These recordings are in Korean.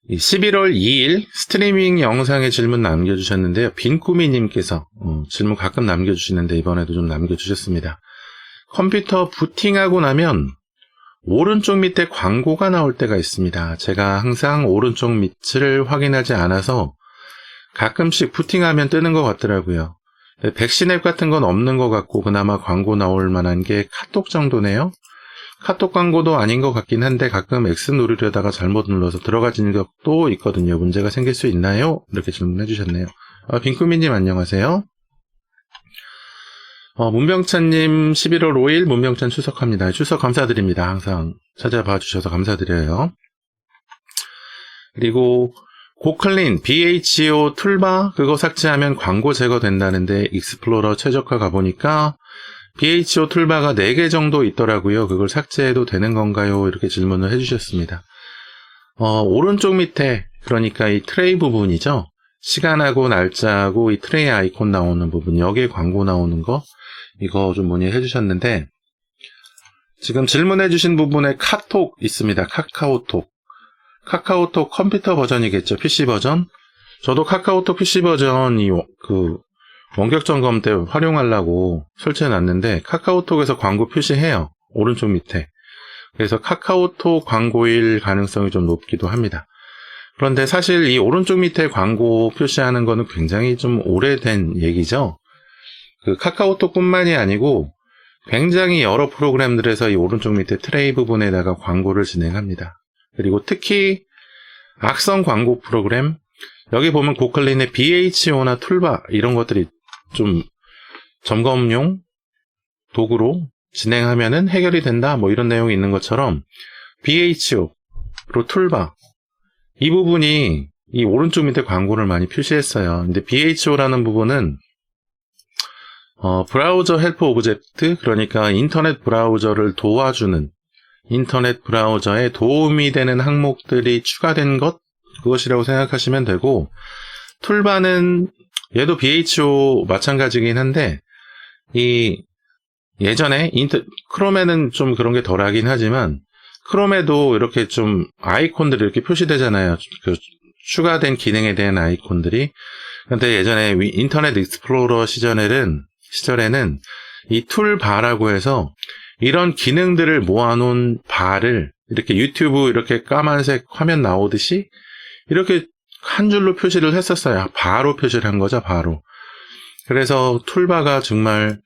이 11월 2일 스트리밍 영상에 질문 남겨주셨는데요. 빈꾸미님께서 질문 가끔 남겨주시는데 이번에도 좀 남겨주셨습니다. 컴퓨터 부팅하고 나면 오른쪽 밑에 광고가 나올 때가 있습니다. 제가 항상 오른쪽 밑을 확인하지 않아서 가끔씩 부팅하면 뜨는 것 같더라고요. 백신 앱 같은 건 없는 것 같고 그나마 광고 나올 만한 게 카톡 정도네요. 카톡 광고도 아닌 것 같긴 한데 가끔 X 누르려다가 잘못 눌러서 들어가지는 것도 있거든요. 문제가 생길 수 있나요? 이렇게 질문해 주셨네요. 빈꾸미님 안녕하세요. 문병찬님 11월 5일 문병찬 출석합니다. 출석 감사드립니다. 항상 찾아봐 주셔서 감사드려요. 그리고 고클린 BHO 툴바 그거 삭제하면 광고 제거된다는데 익스플로러 최적화 가보니까 BHO 툴바가 4개 정도 있더라고요. 그걸 삭제해도 되는 건가요? 이렇게 질문을 해주셨습니다. 오른쪽 밑에 그러니까 이 트레이 부분이죠. 시간하고 날짜하고 이 트레이 아이콘 나오는 부분 여기에 광고 나오는 거 이거 좀 문의해 주셨는데 지금 질문해 주신 부분에 카톡 있습니다. 카카오톡 컴퓨터 버전이겠죠. PC 버전. 저도 카카오톡 PC 버전이 원격 점검 때 활용하려고 설치해 놨는데 카카오톡에서 광고 표시해요. 오른쪽 밑에. 그래서 카카오톡 광고일 가능성이 좀 높기도 합니다. 그런데 사실 이 오른쪽 밑에 광고 표시하는 거는 굉장히 좀 오래된 얘기죠. 그 카카오톡뿐만이 아니고 굉장히 여러 프로그램들에서 이 오른쪽 밑에 트레이 부분에다가 광고를 진행합니다. 그리고 특히 악성 광고 프로그램 여기 보면 고클린의 BHO나 툴바 이런 것들이 좀 점검용 도구로 진행하면은 해결이 된다 뭐 이런 내용이 있는 것처럼 BHO 그리고 툴바 이 부분이 이 오른쪽 밑에 광고를 많이 표시했어요. 근데 BHO라는 부분은 브라우저 헬프 오브젝트 그러니까 인터넷 브라우저를 도와주는 인터넷 브라우저에 도움이 되는 항목들이 추가된 것 그것이라고 생각하시면 되고 툴바는 얘도 BHO 마찬가지긴 한데 이 예전에 크롬에는 좀 그런 게 덜하긴 하지만 크롬에도 이렇게 좀 아이콘들이 이렇게 표시되잖아요. 그 추가된 기능에 대한 아이콘들이. 근데 예전에 인터넷 익스플로러 시절에는 이 툴바라고 해서 이런 기능들을 모아놓은 바를 이렇게 유튜브 이렇게 까만색 화면 나오듯이 이렇게 한 줄로 표시를 했었어요. 바로 표시를 한 거죠, 바로. 그래서 툴바가 정말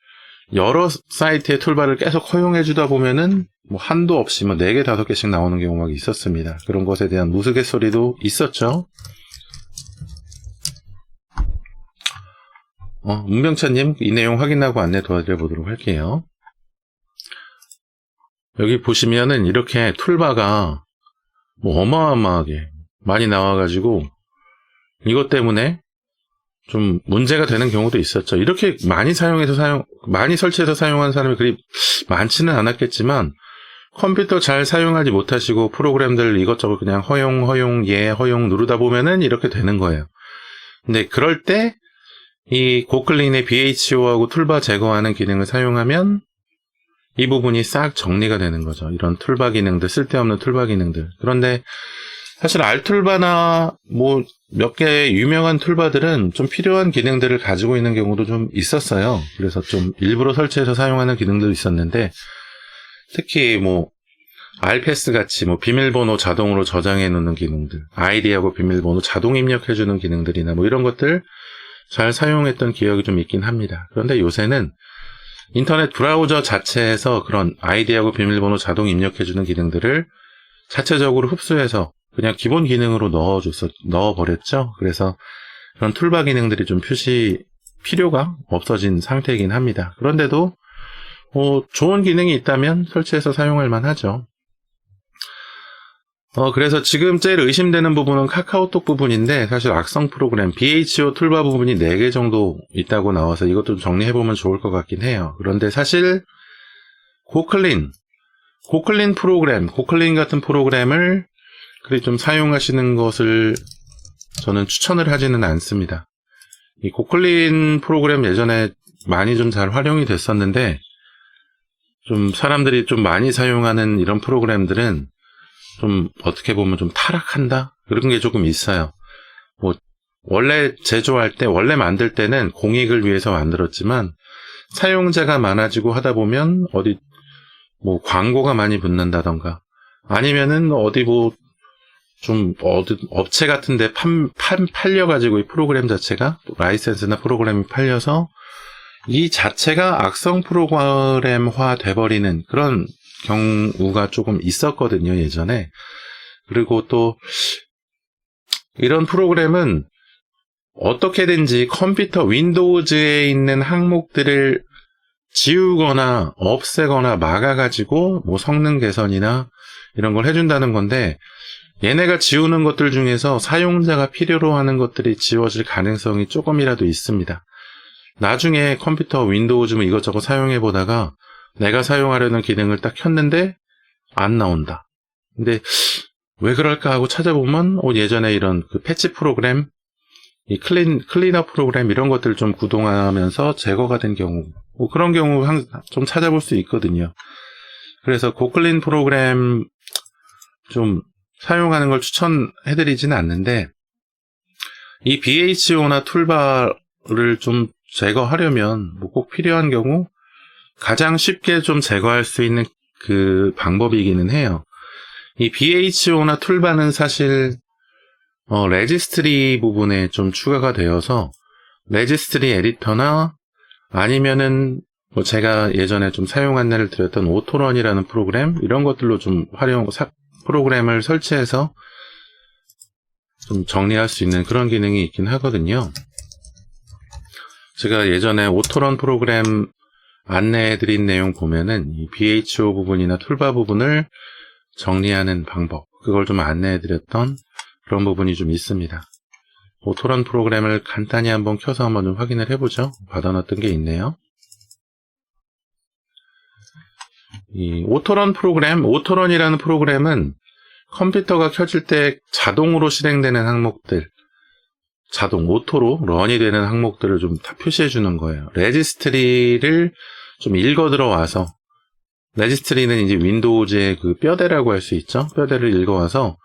여러 사이트의 툴바를 계속 허용해주다 보면은 뭐 한도 없이 뭐 4개, 5개씩 나오는 경우가 있었습니다. 그런 것에 대한 우스갯소리도 있었죠. 문병찬님, 이 내용 확인하고 안내 도와드려 보도록 할게요. 여기 보시면은 이렇게 툴바가 뭐 어마어마하게 많이 나와가지고 이것 때문에 좀 문제가 되는 경우도 있었죠. 이렇게 많이 많이 설치해서 사용한 사람이 그리 많지는 않았겠지만 컴퓨터 잘 사용하지 못하시고 프로그램들 이것저것 그냥 허용 누르다 보면은 이렇게 되는 거예요. 근데 그럴 때 이 고클린의 BHO하고 툴바 제거하는 기능을 사용하면 이 부분이 싹 정리가 되는 거죠. 이런 툴바 기능들, 쓸데없는 툴바 기능들. 그런데 사실 R툴바나 뭐 몇 개 유명한 툴바들은 좀 필요한 기능들을 가지고 있는 경우도 좀 있었어요. 그래서 좀 일부러 설치해서 사용하는 기능도 있었는데 특히 뭐 R패스 같이 뭐 비밀번호 자동으로 저장해 놓는 기능들, 아이디하고 비밀번호 자동 입력해 주는 기능들이나 뭐 이런 것들 잘 사용했던 기억이 좀 있긴 합니다. 그런데 요새는 인터넷 브라우저 자체에서 그런 아이디하고 비밀번호 자동 입력해주는 기능들을 자체적으로 흡수해서 그냥 기본 기능으로 넣어버렸죠. 그래서 그런 툴바 기능들이 좀 필요가 없어진 상태이긴 합니다. 그런데도 좋은 기능이 있다면 설치해서 사용할 만하죠. 그래서 지금 제일 의심되는 부분은 카카오톡 부분인데 사실 악성 프로그램 BHO 툴바 부분이 4개 정도 있다고 나와서 이것도 정리해보면 좋을 것 같긴 해요. 그런데 사실 고클린 프로그램, 고클린 같은 프로그램을 그리 좀 사용하시는 것을 저는 추천을 하지는 않습니다. 이 고클린 프로그램 예전에 많이 좀 잘 활용이 됐었는데 좀 사람들이 좀 많이 사용하는 이런 프로그램들은 좀 어떻게 보면 좀 타락한다? 그런 게 조금 있어요. 뭐 원래 제조할 때, 원래 만들 때는 공익을 위해서 만들었지만 사용자가 많아지고 하다 보면 어디 뭐 광고가 많이 붙는다던가 아니면은 어디 뭐 좀 업체 같은데 팔려가지고 이 프로그램 자체가 라이센스나 프로그램이 팔려서 이 자체가 악성 프로그램화 돼버리는 그런 경우가 조금 있었거든요, 예전에. 그리고 또 이런 프로그램은 어떻게든지 컴퓨터 윈도우즈에 있는 항목들을 지우거나 없애거나 막아가지고 뭐 성능 개선이나 이런 걸 해준다는 건데, 얘네가 지우는 것들 중에서 사용자가 필요로 하는 것들이 지워질 가능성이 조금이라도 있습니다. 나중에 컴퓨터 윈도우 좀 이것저것 사용해 보다가 내가 사용하려는 기능을 딱 켰는데 안 나온다. 근데 왜 그럴까 하고 찾아보면 예전에 이런 그 패치 프로그램, 이 클리너 프로그램 이런 것들 좀 구동하면서 제거가 된 경우, 그런 경우 좀 찾아볼 수 있거든요. 그래서 고클린 프로그램 좀 사용하는 걸 추천해드리지는 않는데, 이 BHO나 툴바를 좀 제거하려면 뭐 꼭 필요한 경우 가장 쉽게 좀 제거할 수 있는 그 방법이기는 해요. 이 BHO나 툴바는 사실 레지스트리 부분에 좀 추가가 되어서 레지스트리 에디터나 아니면은 뭐 제가 예전에 좀 사용 안내를 드렸던 오토런이라는 프로그램 이런 것들로 좀 프로그램을 설치해서 좀 정리할 수 있는 그런 기능이 있긴 하거든요. 제가 예전에 오토런 프로그램 안내해드린 내용 보면은 이 BHO 부분이나 툴바 부분을 정리하는 방법, 그걸 좀 안내해드렸던 그런 부분이 좀 있습니다. 오토런 프로그램을 간단히 한번 켜서 한번 좀 확인을 해보죠. 받아놨던 게 있네요. 이 오토런 프로그램, 오토런이라는 프로그램은 컴퓨터가 켜질 때 자동으로 실행되는 항목들, 오토로 런이 되는 항목들을 좀 다 표시해 주는 거예요. 레지스트리를 좀 읽어 들어와서, 레지스트리는 이제 윈도우즈의 그 뼈대라고 할 수 있죠. 뼈대를 읽어와서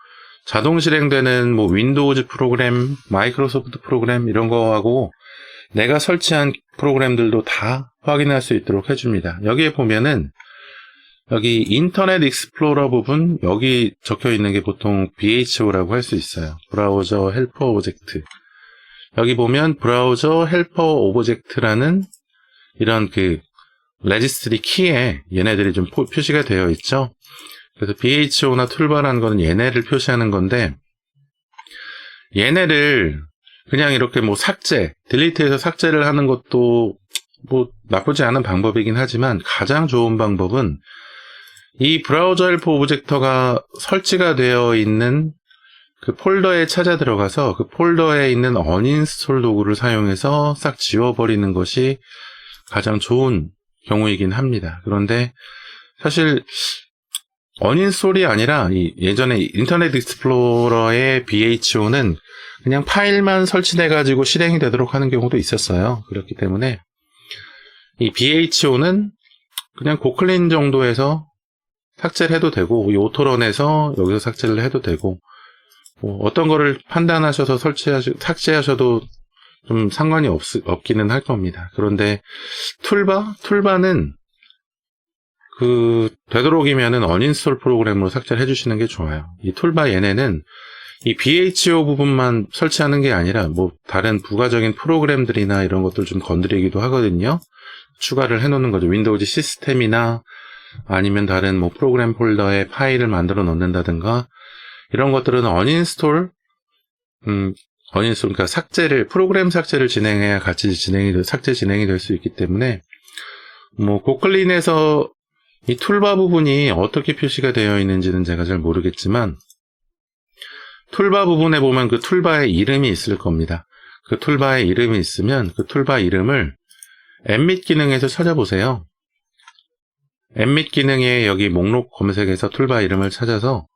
자동 실행되는 뭐 윈도우즈 프로그램, 마이크로소프트 프로그램 이런 거하고 내가 설치한 프로그램들도 다 확인할 수 있도록 해줍니다. 여기에 보면은 여기 인터넷 익스플로러 부분, 여기 적혀 있는 게 보통 BHO라고 할 수 있어요. 브라우저 헬퍼 오브젝트. 여기 보면 브라우저 헬퍼 오브젝트라는 이런 그 레지스트리 키에 얘네들이 좀 표시가 되어 있죠. 그래서 BHO나 툴바라는 거는 얘네를 표시하는 건데, 얘네를 그냥 이렇게 뭐 딜리트해서 삭제를 하는 것도 뭐 나쁘지 않은 방법이긴 하지만 가장 좋은 방법은 이 브라우저 헬퍼 오브젝터가 설치가 되어 있는 그 폴더에 찾아 들어가서 그 폴더에 있는 어닌스톨 도구를 사용해서 싹 지워버리는 것이 가장 좋은 경우이긴 합니다. 그런데 사실 어닌스톨이 아니라 예전에 인터넷 익스플로러의 BHO는 그냥 파일만 설치돼 가지고 실행이 되도록 하는 경우도 있었어요. 그렇기 때문에 이 BHO는 그냥 고클린 정도에서 삭제를 해도 되고, 이 오토런에서 여기서 삭제를 해도 되고, 뭐 어떤 거를 판단하셔서 삭제하셔도 좀 상관이 없기는 할 겁니다. 그런데 툴바는 되도록이면은 어닌스톨 프로그램으로 삭제를 해주시는 게 좋아요. 이 툴바 얘네는 이 BHO 부분만 설치하는 게 아니라 뭐 다른 부가적인 프로그램들이나 이런 것들 좀 건드리기도 하거든요. 추가를 해놓는 거죠. 윈도우즈 시스템이나 아니면 다른 뭐 프로그램 폴더에 파일을 만들어 놓는다든가 이런 것들은 그러니까 프로그램 삭제를 진행해야 같이 삭제 진행이 될 수 있기 때문에 뭐 고클린에서 이 툴바 부분이 어떻게 표시가 되어 있는지는 제가 잘 모르겠지만 툴바 부분에 보면 그 툴바의 이름이 있을 겁니다. 그 툴바의 이름이 있으면 그 툴바 이름을 엠밋 기능에서 찾아보세요. 엠밋 기능에 여기 목록 검색에서 툴바 이름을 찾아서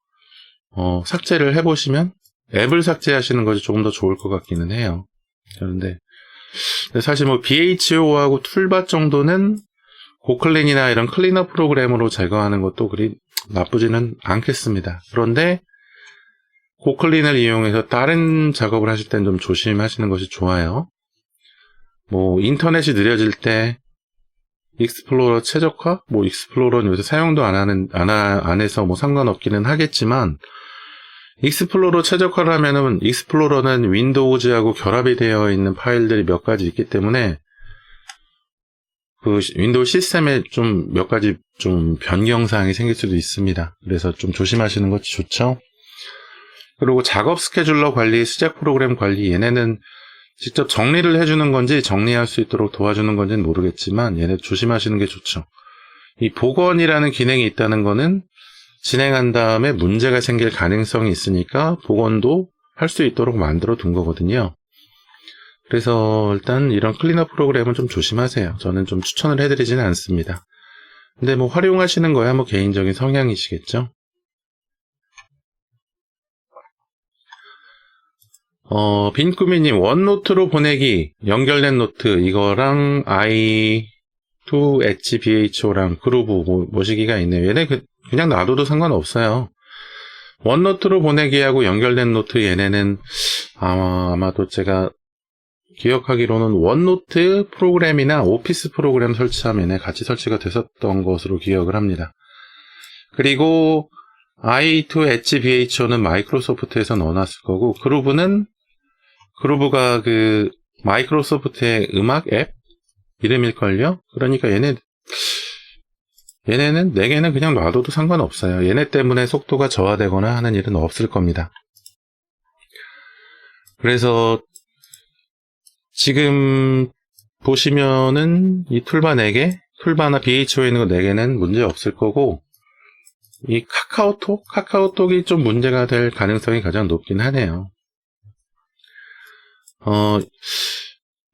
삭제를 해보시면 앱을 삭제하시는 것이 조금 더 좋을 것 같기는 해요. 그런데 사실 뭐 BHO하고 툴바 정도는 고클린이나 이런 클리너 프로그램으로 제거하는 것도 그리 나쁘지는 않겠습니다. 그런데 고클린을 이용해서 다른 작업을 하실 땐 좀 조심하시는 것이 좋아요. 뭐 인터넷이 느려질 때 익스플로러 최적화? 뭐 익스플로러는 요새 사용도 안 해서 뭐 상관없기는 하겠지만, 익스플로러 최적화를 하면은 익스플로러는 윈도우즈하고 결합이 되어 있는 파일들이 몇 가지 있기 때문에 그 윈도우 시스템에 좀 몇 가지 좀 변경사항이 생길 수도 있습니다. 그래서 좀 조심하시는 것이 좋죠. 그리고 작업 스케줄러 관리, 시작 프로그램 관리, 얘네는 직접 정리를 해주는 건지 정리할 수 있도록 도와주는 건지는 모르겠지만 얘네 조심하시는 게 좋죠. 이 복원이라는 기능이 있다는 거는 진행한 다음에 문제가 생길 가능성이 있으니까 복원도 할 수 있도록 만들어 둔 거거든요. 그래서 일단 이런 클리너 프로그램은 좀 조심하세요. 저는 좀 추천을 해드리지는 않습니다. 근데 뭐 활용하시는 거야 뭐 개인적인 성향이시겠죠. 빈꾸미님, 원노트로 보내기, 연결된 노트, 이거랑 i2HBHO랑 그루브 모시기가 있네요. 얘네 그냥 놔둬도 상관없어요. 원노트로 보내기하고 연결된 노트 얘네는 아마도 제가 기억하기로는 원노트 프로그램이나 오피스 프로그램 설치하면 같이 설치가 됐었던 것으로 기억을 합니다. 그리고 i2HBHO는 마이크로소프트에서 넣어놨을 거고, 그루브가 그 마이크로소프트의 음악 앱 이름일걸요? 그러니까 얘네는 4개는 그냥 놔둬도 상관없어요. 얘네 때문에 속도가 저하되거나 하는 일은 없을 겁니다. 그래서 지금 보시면은 이 툴바 4개, 툴바나 BHO에 있는 거 4개는 문제 없을 거고, 이 카카오톡이 좀 문제가 될 가능성이 가장 높긴 하네요.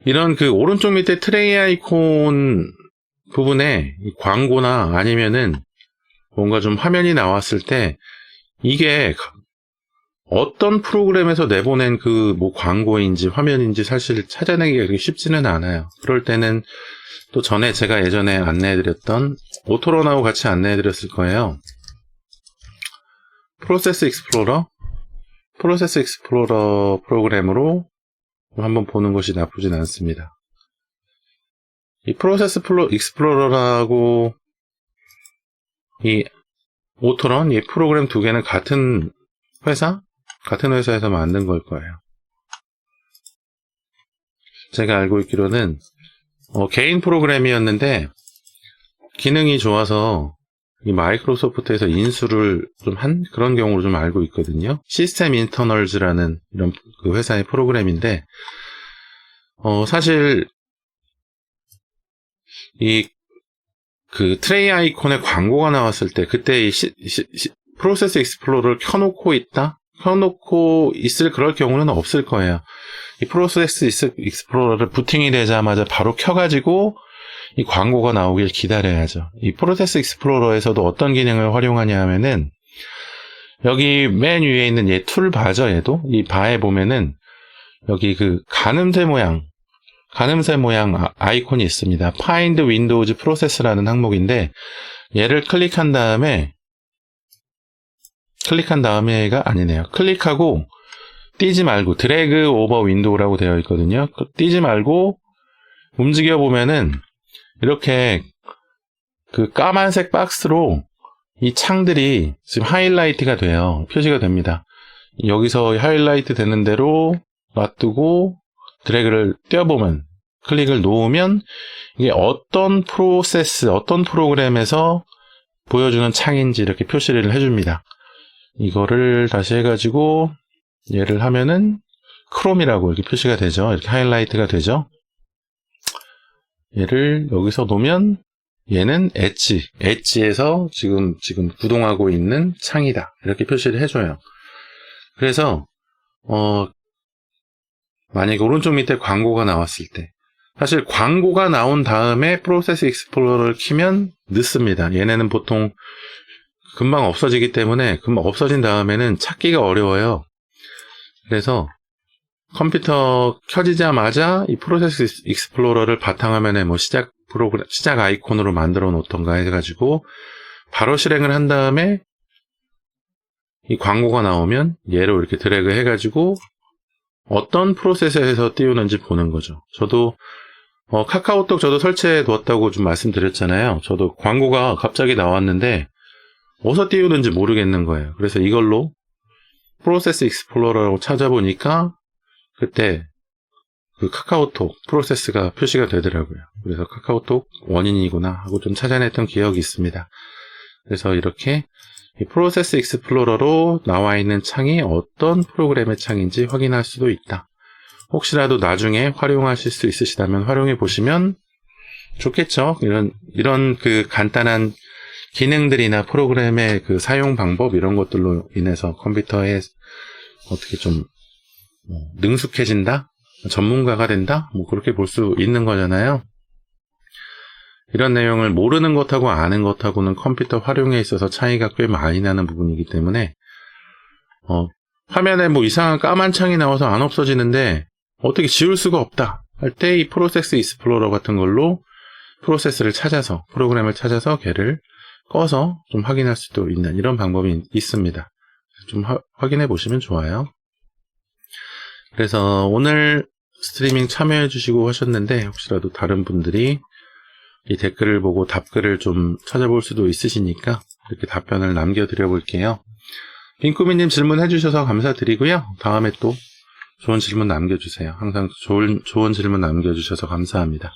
이런 그 오른쪽 밑에 트레이 아이콘 부분에 광고나 아니면은 뭔가 좀 화면이 나왔을 때 이게 어떤 프로그램에서 내보낸 그 뭐 광고인지 화면인지 사실 찾아내기가 그렇게 쉽지는 않아요. 그럴 때는 또 전에 제가 예전에 안내해드렸던 오토런하고 같이 안내해드렸을 거예요. 프로세스 익스플로러 프로그램으로 한번 보는 것이 나쁘진 않습니다. 이 프로세스 익스플로러라고 이 오토런, 이 프로그램 2개는 같은 회사에서 만든 걸 거예요. 제가 알고 있기로는 개인 프로그램이었는데 기능이 좋아서 이 마이크로소프트에서 인수를 좀 한 그런 경우로 좀 알고 있거든요. 시스템 인터널즈라는 이런 그 회사의 프로그램인데, 사실 이 그 트레이 아이콘에 광고가 나왔을 때 그때 이 프로세스 익스플로러를 켜놓고 있을 그럴 경우는 없을 거예요. 이 프로세스 익스플로러를 부팅이 되자마자 바로 켜가지고 이 광고가 나오길 기다려야죠. 이 프로세스 익스플로러에서도 어떤 기능을 활용하냐 하면은 여기 맨 위에 있는 얘 툴바죠. 얘도 이 바에 보면은 여기 그 가늠쇠 모양 아이콘이 있습니다. Find Windows Process라는 항목인데 얘를 클릭한 다음에가 아니네요. 클릭하고 띄지 말고 드래그 오버 윈도우라고 되어 있거든요. 띄지 말고 움직여 보면은 이렇게 그 까만색 박스로 이 창들이 지금 하이라이트가 돼요. 표시가 됩니다. 여기서 하이라이트 되는 대로 놔두고 드래그를 떼어보면, 클릭을 놓으면 이게 어떤 프로그램에서 보여주는 창인지 이렇게 표시를 해줍니다. 이거를 다시 해가지고 얘를 하면은 크롬이라고 이렇게 표시가 되죠. 이렇게 하이라이트가 되죠. 얘를 여기서 놓으면 얘는 엣지에서 지금 구동하고 있는 창이다. 이렇게 표시를 해줘요. 그래서 만약에 오른쪽 밑에 광고가 나왔을 때, 사실 광고가 나온 다음에 프로세스 익스플로러를 키면 늦습니다. 얘네는 보통 금방 없어지기 때문에 금방 없어진 다음에는 찾기가 어려워요. 그래서 컴퓨터 켜지자마자 이 프로세스 익스플로러를 바탕화면에 뭐 시작 아이콘으로 만들어 놓던가 해가지고 바로 실행을 한 다음에 이 광고가 나오면 얘로 이렇게 드래그 해가지고 어떤 프로세스에서 띄우는지 보는 거죠. 저도 카카오톡 저도 설치해 두었다고 좀 말씀드렸잖아요. 저도 광고가 갑자기 나왔는데 어디서 띄우는지 모르겠는 거예요. 그래서 이걸로 프로세스 익스플로러라고 찾아보니까 그때 그 카카오톡 프로세스가 표시가 되더라고요. 그래서 카카오톡 원인이구나 하고 좀 찾아냈던 기억이 있습니다. 그래서 이렇게 이 프로세스 익스플로러로 나와 있는 창이 어떤 프로그램의 창인지 확인할 수도 있다. 혹시라도 나중에 활용하실 수 있으시다면 활용해 보시면 좋겠죠. 이런 그 간단한 기능들이나 프로그램의 그 사용 방법 이런 것들로 인해서 컴퓨터에 어떻게 좀 능숙해진다? 전문가가 된다? 그렇게 볼 수 있는 거잖아요. 이런 내용을 모르는 것하고 아는 것하고는 컴퓨터 활용에 있어서 차이가 꽤 많이 나는 부분이기 때문에 화면에 이상한 까만 창이 나와서 안 없어지는데 어떻게 지울 수가 없다 할 때 이 프로세스 익스플로러 같은 걸로 프로세스를 찾아서 프로그램을 찾아서 걔를 꺼서 좀 확인할 수도 있는 이런 방법이 있습니다. 좀 확인해 보시면 좋아요. 그래서 오늘 스트리밍 참여해 주시고 하셨는데 혹시라도 다른 분들이 이 댓글을 보고 답글을 좀 찾아볼 수도 있으시니까 이렇게 답변을 남겨드려 볼게요. 빈꾸미님 질문해 주셔서 감사드리고요. 다음에 또 좋은 질문 남겨주세요. 항상 좋은 질문 남겨주셔서 감사합니다.